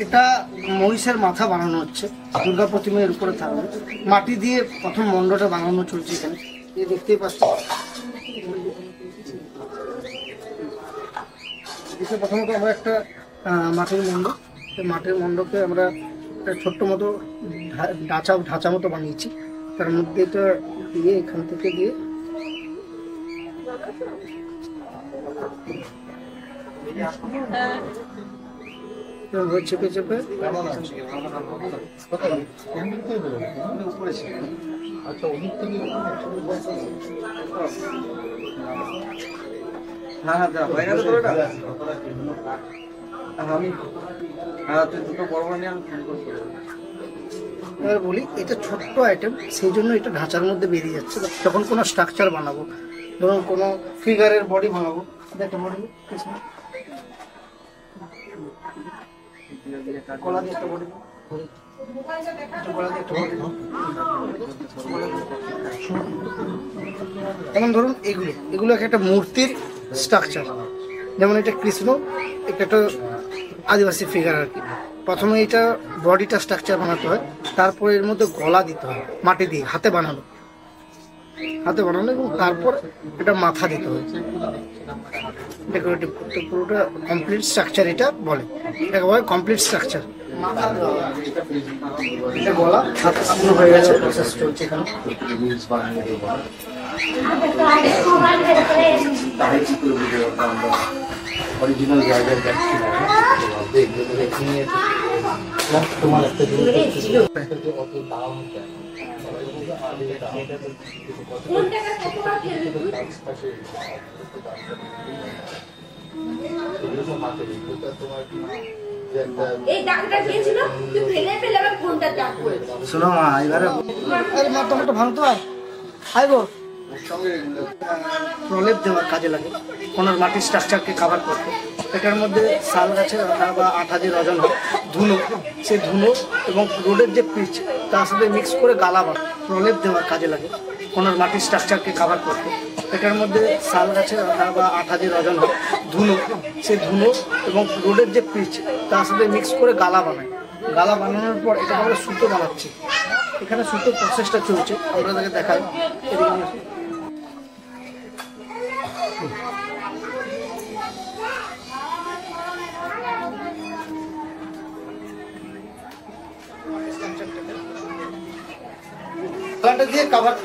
এটা মহিষের মাথা বানানো হচ্ছে, দুর্গা প্রতিমার উপরে থাকবে। মাটি দিয়ে প্রথম মণ্ডটা বানানো চলছে এখানে, এই দেখতেই পাচ্ছি। প্রথমত আমরা একটা মাটির মণ্ড, মাটির মণ্ডকে আমরা একটা ছোট্ট মতো ঢাঁচা মতো বানিয়েছি। তার মধ্যে এটা দিয়ে এখান থেকে দিয়ে চেপে চেপে বলি এটা ছোট্ট আইটেম, সেই জন্য এটা ঢাঁচার মধ্যে বেরিয়ে যাচ্ছে। যখন কোনো স্ট্রাকচার বানাবো, ধরুন কোনো ফিগারের বডি বানাবো, একটা বডি গলা দিয়ে একটা বডি, যেমন ধরুন এগুলো একটা মূর্তির স্ট্রাকচার। যেমন এটা কৃষ্ণ, একটা আদিবাসী ফিগার আর কি। প্রথমে এটা বডিটা স্ট্রাকচার বানাতে হয়, তারপরে এর মধ্যে গলা দিতে হয় মাটি দিয়ে, হাতে বানানো এবং তারপর এটা মাথা দিতে হয় ডেকোরেটিভ করতে। পুরোটা কমপ্লিট স্ট্রাকচার এটা বলে, এটাকে বলে কমপ্লিট স্ট্রাকচার। এটা গলা হাতে সামনে হয়ে গেছে, প্রসেস চলছে এখানে। অরিজিনাল জায়গায় যাচ্ছি না, তোমার একটা শোনো মা, এবারে মাধ্যমটা ভাঙতে হয়। আইগো প্রলেপ দেওয়ার কাজে লাগে, কোনো মাটির স্ট্রাকচারকে কাভার করতে। এটার মধ্যে শাল গাছের আঠা বা আঠা যে রজন হয়, ধুনো, সেই ধুনো এবং রোডের যে পিচ তার সাথে মিক্স করে গালা প্রলেপ দেওয়ার কাজে লাগে, কোনো মাটির স্ট্রাকচারকে কাভার করতে। এটার মধ্যে শাল গাছের আঠা বা আঠা যে রজন হয়, ধুনো, সেই ধুনো এবং রোডের যে পিচ তার সাথে মিক্স করে গালা বানায়। গালা বানানোর পর এটা আমরা সুতো বানাচ্ছি। এখানে সুতো প্রসেসটা চলছে, আমরা তাকে দেখাই। গালাটা দিয়ে কভার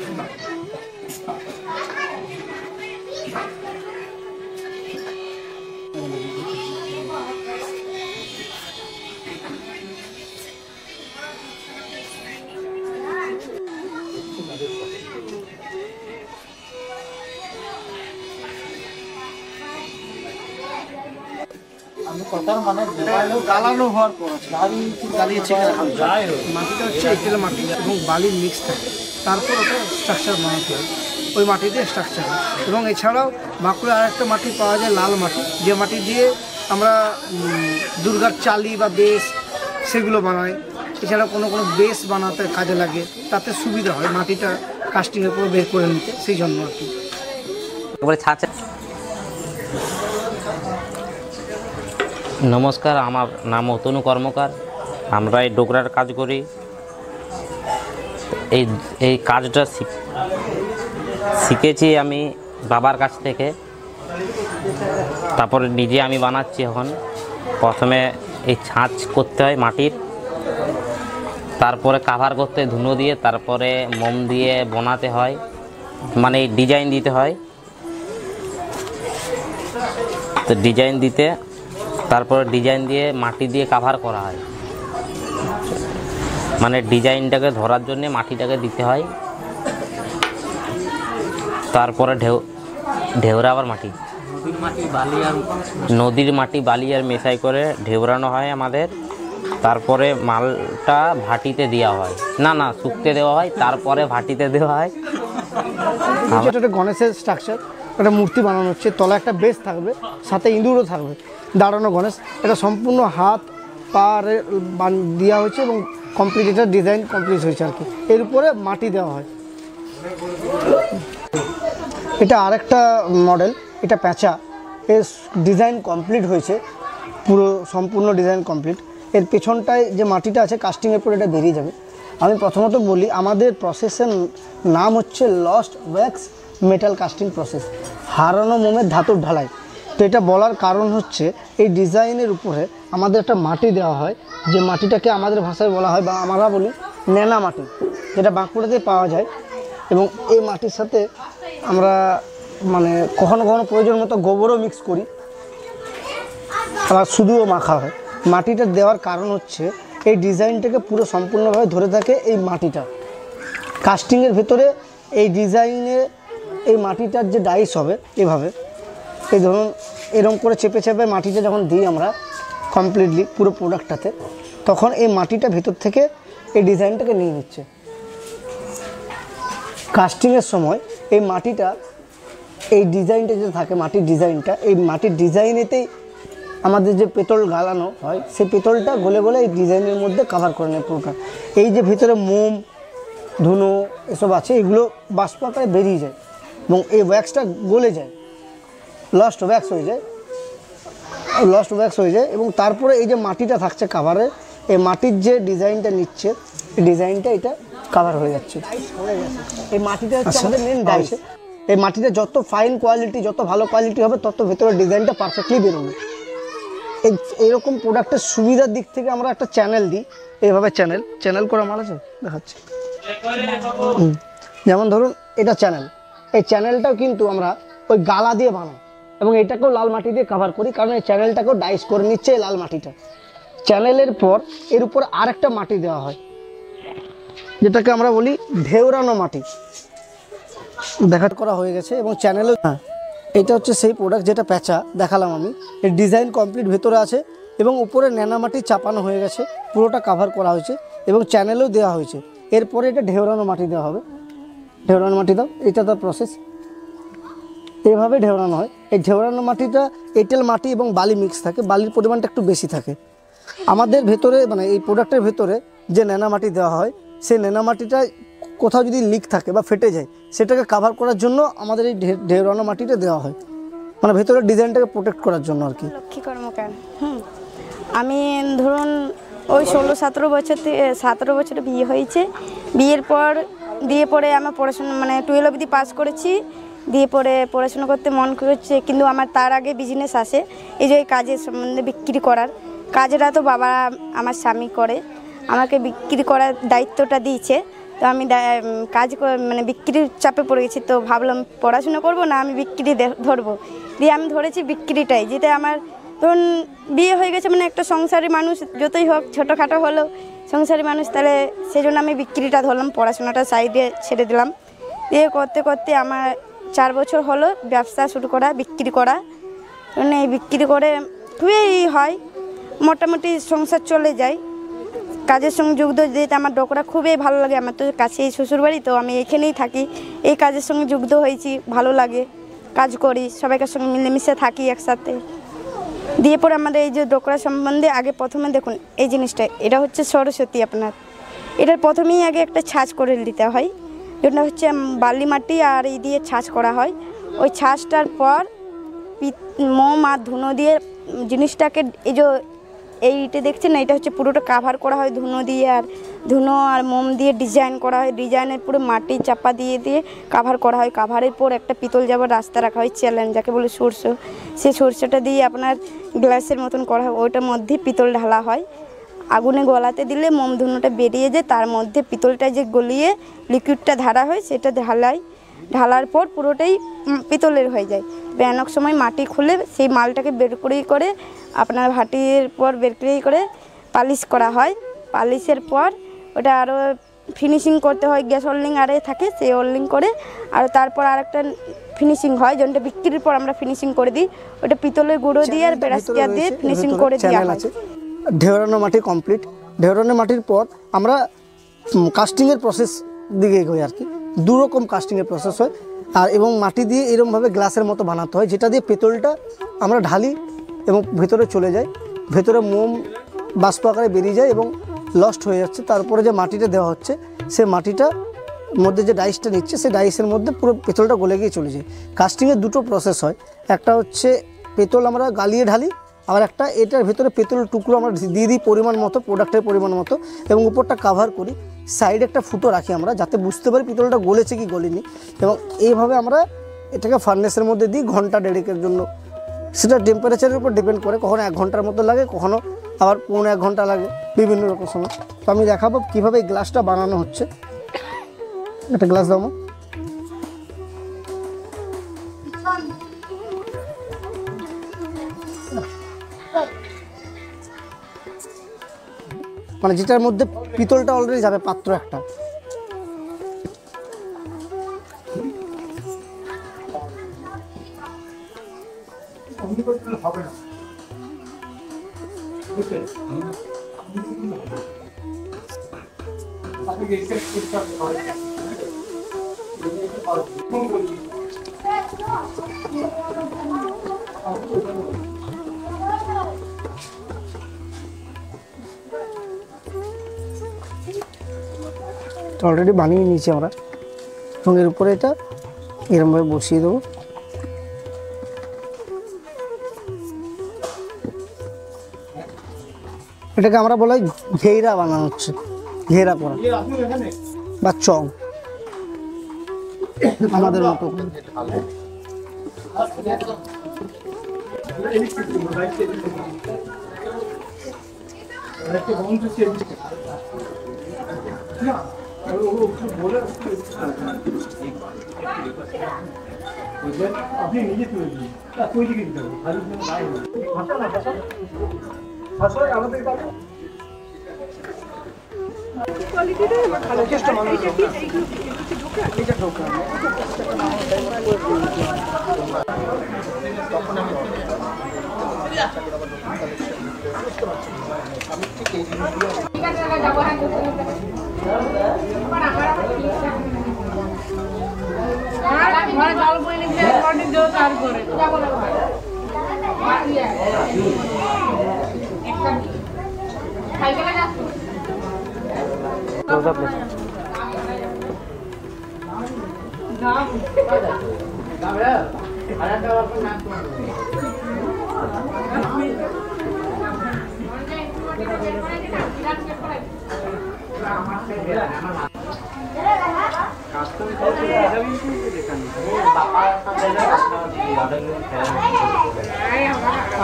গালানো হওয়ার পর গালিয়েছে মাটিটা হচ্ছে এঁটেল মাটি এবং বালির মিক্স থাকে, তারপর ওটা স্ট্রাকচার বানাতে হয়। ওই মাটি দিয়ে স্ট্রাকচার হয়। এবং এছাড়াও বাঁকুড়ে আরেকটা মাটি পাওয়া যায়, লাল মাটি, যে মাটি দিয়ে আমরা দুর্গার চালি বা বেশ সেগুলো বানাই। এছাড়া কোনো বেশ বানাতে কাজে লাগে, তাতে সুবিধা হয় মাটিটা কাস্টিংয়ের পুরো বের করে নিতে, সেই জন্য আর কি। নমস্কার, আমার নাম অতনু কর্মকার। আমরা এই ডোকরার কাজ করি। এই কাজটা শিখেছি আমি বাবার কাছ থেকে, তারপরে নিজে আমি বানাচ্ছি। এখন প্রথমে এই ছাঁচ করতে হয় মাটির, তারপরে কাভার করতে ধুনো দিয়ে, তারপরে মোম দিয়ে বানাতে হয়, মানে ডিজাইন দিতে হয়। তো ডিজাইন দিতে, তারপরে ডিজাইন দিয়ে মাটি দিয়ে কাভার করা হয়, মানে ডিজাইনটাকে ধরার জন্য মাটিটাকে দিতে হয়। তারপরে ঢেউরা আবার মাটি, নদীর মাটি বালি আর মেশাই করে ঢেউরানো হয় আমাদের। তারপরে মালটা ভাটিতে দেওয়া হয়, না শুকতে দেওয়া হয়, তারপরে ভাটিতে দেওয়া হয়। এটা গণেশের স্ট্রাকচার, একটা মূর্তি বানানো হচ্ছে, তলা একটা বেস থাকবে, সাথে ইঁদুরও থাকবে, দাঁড়ানো গণেশ। এটা সম্পূর্ণ হাত পা দেওয়া হয়েছে এবং কমপ্লিট এটা ডিজাইন কমপ্লিট হয়েছে আর কি। এর উপরে মাটি দেওয়া হয়। এটা আরেকটা মডেল, এটা প্যাঁচা, এর ডিজাইন কমপ্লিট হয়েছে, পুরো সম্পূর্ণ ডিজাইন কমপ্লিট। এর পেছনটায় যে মাটিটা আছে কাস্টিংয়ের পর এটা বেরিয়ে যাবে। আমি প্রথমত বলি আমাদের প্রসেসের নাম হচ্ছে lost wax metal casting process, হারানো মোমের ধাতুর ঢালাই। তো এটা বলার কারণ হচ্ছে এই ডিজাইনের উপরে আমাদের একটা মাটি দেওয়া হয়, যে মাটিটাকে আমাদের ভাষায় বলা হয় বা আমরা বলি ন্যানা মাটি, যেটা বাঁকুড়াতে পাওয়া যায়। এবং এই মাটির সাথে আমরা মানে কখনো কখনো প্রয়োজন মতো গোবরও মিক্স করি, আবার শুধুও মাখা হয়। মাটিটা দেওয়ার কারণ হচ্ছে এই ডিজাইনটাকে পুরো সম্পূর্ণভাবে ধরে থাকে এই মাটিটা। কাস্টিংয়ের ভেতরে এই ডিজাইনে এই মাটিটার যে ডাইস হবে এভাবে, এই ধরুন এরকম করে চেপে চেপে মাটিটা যখন দিই আমরা কমপ্লিটলি পুরো প্রোডাক্টটাতে, তখন এই মাটিটা ভেতর থেকে এই ডিজাইনটাকে নিয়ে নিচ্ছে। কাস্টিংয়ের সময় এই মাটিটা, এই ডিজাইনটা যে থাকে মাটির ডিজাইনটা, এই মাটির ডিজাইনেতেই আমাদের যে পেতল গালানো হয় সেই পেতলটা গলে গলে এই ডিজাইনের মধ্যে কভার করে নেয় পুরোটা। এই যে ভিতরে মোম ধুনো এসব আছে এগুলো বাষ্প আকারে বেরিয়ে যায় এবং এই ওয়্যাক্সটা গলে যায়, লস্ট ওয়্যাক্স হয়ে যায় এবং তারপরে এই যে মাটিটা থাকছে কাভারে, এই মাটির যে ডিজাইনটা নিচ্ছে এই ডিজাইনটা এটা কভার হয়ে যাচ্ছে। এই মাটিটা হচ্ছে আমাদের মেন ডাইস। এই মাটিটা যত ফাইন কোয়ালিটি, যত ভালো কোয়ালিটি হবে তত ভেতরের ডিজাইনটা পারফেক্টলি বেরোবে। এইরকম প্রোডাক্টের সুবিধার দিক থেকে আমরা একটা চ্যানেল দিই, এইভাবে চ্যানেল করা মাল আছে দেখাচ্ছি। যেমন ধরুন এটা চ্যানেল, এই চ্যানেলটাও কিন্তু আমরা ওই গালা দিয়ে বানাই এবং এটাকেও লাল মাটি দিয়ে কভার করি, কারণ এই চ্যানেলটাকেও ডাইস করে নিচ্ছে এই লাল মাটিটা। চ্যানেলের পর এর উপর আরেকটা মাটি দেওয়া হয় যেটাকে আমরা বলি ঢেউরানো মাটি, দেখা করা হয়ে গেছে। এবং চ্যানেলও এটা হচ্ছে সেই প্রোডাক্ট যেটা প্যাঁচা দেখালাম আমি, এর ডিজাইন কমপ্লিট ভেতরে আছে এবং উপরে ন্যানা মাটি চাপানো হয়ে গেছে, পুরোটা কভার করা হয়েছে এবং চ্যানেলও দেওয়া হয়েছে। এরপরে এটা ঢেউরানো মাটি দেওয়া হবে। ঢেউরানো মাটি দাও, এটা তার প্রসেস, এইভাবে ঢেউরানো হয়। এই ঢেউরানো মাটিটা এঁটেল মাটি এবং বালি মিক্স থাকে, বালির পরিমাণটা একটু বেশি থাকে। আমাদের ভেতরে মানে এই প্রোডাক্টের ভেতরে যে ন্যানা মাটি দেওয়া হয় সেই ন্যানা মাটিটা কোথাও যদি লিক থাকে বা ফেটে যায় সেটাকে কভার করার জন্য আমাদের এই ঢেউরানো মাটিটা দেওয়া হয়, মানে ভেতরের ডিজাইনটাকে প্রোটেক্ট করার জন্য আর কি। লক্ষ্মী কর্মকার আমি ধরুন ওই 16-17 বছরে বিয়ে হয়েছে। বিয়ের পর পরে আমার পড়াশোনা মানে 12 অবধি পাস করেছি, দিয়ে পরে পড়াশোনা করতে মন করছে, কিন্তু আমার তার আগে বিজনেস আসে এই যে কাজের সম্বন্ধে বিক্রি করার কাজটা তো বাবা আমার স্বামী করে, আমাকে বিক্রি করার দায়িত্বটা দিয়েছে। তো আমি কাজ মানে বিক্রির চাপে পড়ে গেছি, তো ভাবলাম পড়াশোনা করব না আমি বিক্রি ধরবো, দিয়ে আমি ধরেছি বিক্রিটাই। যেটা আমার ধরুন বিয়ে হয়ে গেছে মানে একটা সংসারী মানুষ যতই হোক ছোটোখাটো হলেও সংসারী মানুষ, তাহলে সেই জন্য আমি বিক্রিটা ধরলাম, পড়াশোনাটা সাইডে ছেড়ে দিলাম। দিয়ে করতে করতে আমার 4 বছর হলো ব্যবসা শুরু করা, বিক্রি করা। মানে এই বিক্রি করে খুবই হয়, মোটামুটি সংসার চলে যায়। কাজের সঙ্গে যুক্ত যেতে আমার ডোকরা খুবই ভালো লাগে, আমার তো কাছেই শ্বশুরবাড়ি, তো আমি এখানেই থাকি, এই কাজের সঙ্গে যুক্ত হয়েছি, ভালো লাগে, কাজ করি, সবাইকার সঙ্গে মিলেমিশে থাকি একসাথে। দিয়ে পরে আমাদের এই যে ডোকরা সম্বন্ধে আগে প্রথমে দেখুন এই জিনিসটা, এটা হচ্ছে সরস্বতী আপনার, এটার প্রথমেই আগে একটা ছাঁচ করে দিতে হয়, যেটা হচ্ছে বালি মাটি আর এই দিয়ে ছাঁচ করা হয়। ওই ছাঁচটার পর মোম আর ধুনো দিয়ে জিনিসটাকে এই যে এইটা দেখছেন না, এটা হচ্ছে পুরোটা কাভার করা হয় ধুনো আর মোম দিয়ে ডিজাইন করা হয়। ডিজাইনের পুরো মাটি চাপা দিয়ে কাভার করা হয়। কাভারের পর একটা পিতল যাবার রাস্তা রাখা হয়, চ্যালেঞ্জ যাকে বলে সরষ, সেই সরষেটা দিয়ে আপনার গ্লাসের মতন করা হয়, ওইটার মধ্যে পিতল ঢালা হয়। আগুনে গলাতে দিলে মোম ধুনোটা বেরিয়ে যায়, তার মধ্যে পিতলটা যে গলিয়ে লিকুইডটা ধারা হয় সেটা ঢালার পর পুরোটাই পিতলের হয়ে যায়। অনেক সময় মাটি খুলে সেই মালটাকে বের করে আপনার ভাটির পর বের করে পালিশ করা হয়। পালিশের পর ওটা আরও ফিনিশিং করতে হয়, গ্যাস ওয়েল্ডিং আরে থাকে সেই ওয়েল্ডিং করে, আর তারপর আরেকটা ফিনিশিং হয়, যেটা বিক্রির পর আমরা ফিনিশিং করে দিই, ওটা পিতলের গুঁড়ো দিয়ে আর প্লাস্টিক দিয়ে ফিনিশিং করে দেওয়া হয়। ঢেউরানো মাটি কমপ্লিট। ঢেউরানো মাটির পর আমরা কাস্টিংয়ের প্রসেস দিকে এগোই আর কি। 2 রকম কাস্টিংয়ের প্রসেস হয়, আর এবং মাটি দিয়ে এরকমভাবে গ্লাসের মতো বানাতে হয়, যেটা দিয়ে পেতলটা আমরা ঢালি এবং ভেতরে চলে যায়, ভেতরে মোম বাষ্প আকারে বেরিয়ে যায় এবং লস্ট হয়ে যাচ্ছে। তারপরে যে মাটিটা দেওয়া হচ্ছে সে মাটিটা মধ্যে যে ডাইসটা নিচ্ছে সেই ডাইসের মধ্যে পুরো পেতলটা গলে গিয়ে চলে যায়। কাস্টিংয়ের 2টো প্রসেস হয়, একটা হচ্ছে পেতল আমরা গালিয়ে ঢালি, আবার একটা এটার ভেতরে পেতলের টুকরো আমরা দিয়ে দিই পরিমাণ মতো, প্রোডাক্টের পরিমাণ মতো, এবং উপরটা কাভার করি। সাইডে একটা ফুটো রাখি আমরা, যাতে বুঝতে পারি পিতলটা গলেছে কি গলেনি। এবং এইভাবে আমরা এটাকে ফার্নেসের মধ্যে দিই ঘন্টা 1.5 জন্য। সেটা টেম্পারেচারের উপর ডিপেন্ড করে, কখনো 1 ঘন্টার মতো লাগে, কখনো আবার 1.5 ঘন্টা লাগে, বিভিন্ন রকম সময়। তো আমি দেখাবো কীভাবে এই গ্লাসটা বানানো হচ্ছে। একটা গ্লাস দাও। মানে যেটার মধ্যে পিতলটা অলরেডি যাবে, পাত্র একটা। হবে না অলরেডি বানিয়ে নিয়েছি আমরা, এবং এর উপরে এটা এরকমভাবে বসিয়ে দেবো। এটাকে আমরা বলা হয় ঘেরা বানানো হচ্ছে, ঘেরা করা বা চং আমাদের মতো। আপনি নিজে তুলে দিন, তৈরি দিতে হবে, আমাদের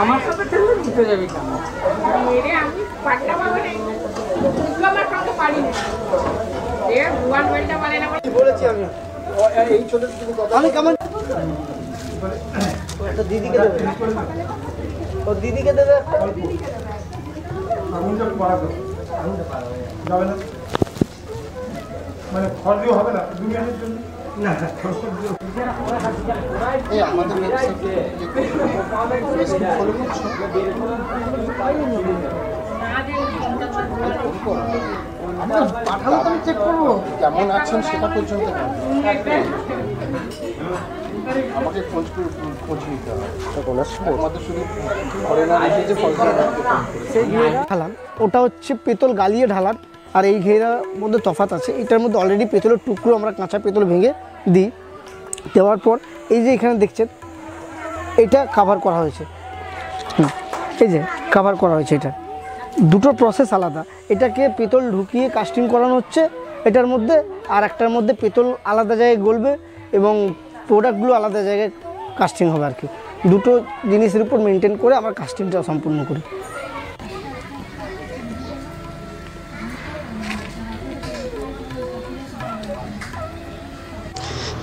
আমার সাথে খেললে জিতে যাবি কেন? মেরে আমি পাটনা পাবো না, আমার কাউকে পারি না। এ ভুয়ান বেলটা পারে না বলেছি আমি। এই ছোট ছোট কথা আমি কেমন একটা দিদিকে দেবে, ও দিদিকে দেবে। আমি তো পারবো, আমি তো পারবো যাবে না, মানে খরচও হবে না 2 মিনিটের জন্য। না এই আমাদের ওয়েবসাইটে পাঠালে তো আমি চেক করবো কেমন আছেন সেটা পর্যন্ত। আমাকে খোঁজ নিতে হবে, আমাদের শুধু ঢালান, ওটা হচ্ছে পেতল গালিয়ে ঢালান। আর এই ঘেরার মধ্যে তফাৎ আছে, এটার মধ্যে অলরেডি পেতলের টুকরো আমরা কাঁচা পেতল ভেঙে দিই। দেওয়ার পর এই যে এখানে দেখছেন এটা কাভার করা হয়েছে, এই যে কাভার করা হয়েছে। এটা দুটো প্রসেস আলাদা, এটাকে পেতল ঢুকিয়ে কাস্টিং করানো হচ্ছে এটার মধ্যে, আর একটার মধ্যে পেতল আলাদা জায়গায় গলবে এবং প্রোডাক্টগুলো আলাদা জায়গায় কাস্টিং হবে আর কি। দুটো জিনিসের উপর মেনটেন করে আমরা কাস্টিংটা সম্পূর্ণ করি।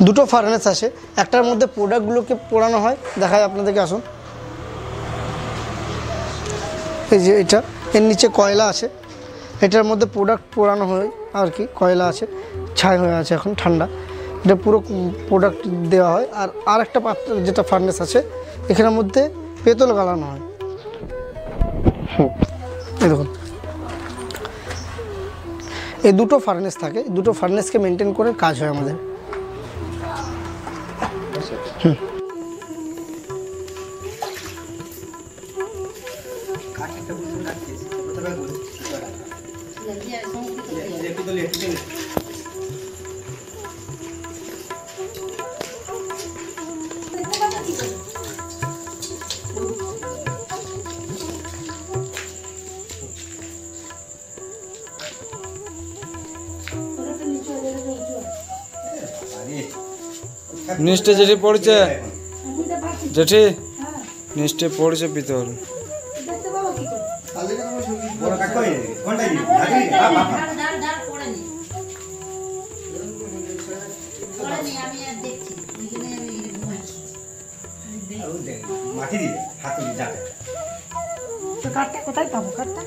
দুটো ফার্নেস আছে, একটার মধ্যে প্রোডাক্টগুলোকে পোড়ানো হয়, দেখায় আপনাদেরকে, আসুন। এই যে এটা, এর নিচে কয়লা আছে, এটার মধ্যে প্রোডাক্ট পোড়ানো হয় আর কি, কয়লা আছে, ছাই হয়ে আছে এখন ঠান্ডা, এটা পুরো প্রোডাক্ট দেওয়া হয়। আর আরেকটা পাত্র যেটা ফার্নেস আছে, এখানের মধ্যে পেতল গালানো হয়। এই দেখুন, এই দুটো ফার্নেস থাকে, দুটো ফার্নেসকে মেনটেন করে কাজ হয় আমাদের। নিচে জেঠি পড়ছে, জেঠি নিচে পড়ছে পিতল। মাটি দিবে হাতে যাবে। তো কাঠটা কোথায় পাবো কাঠটা?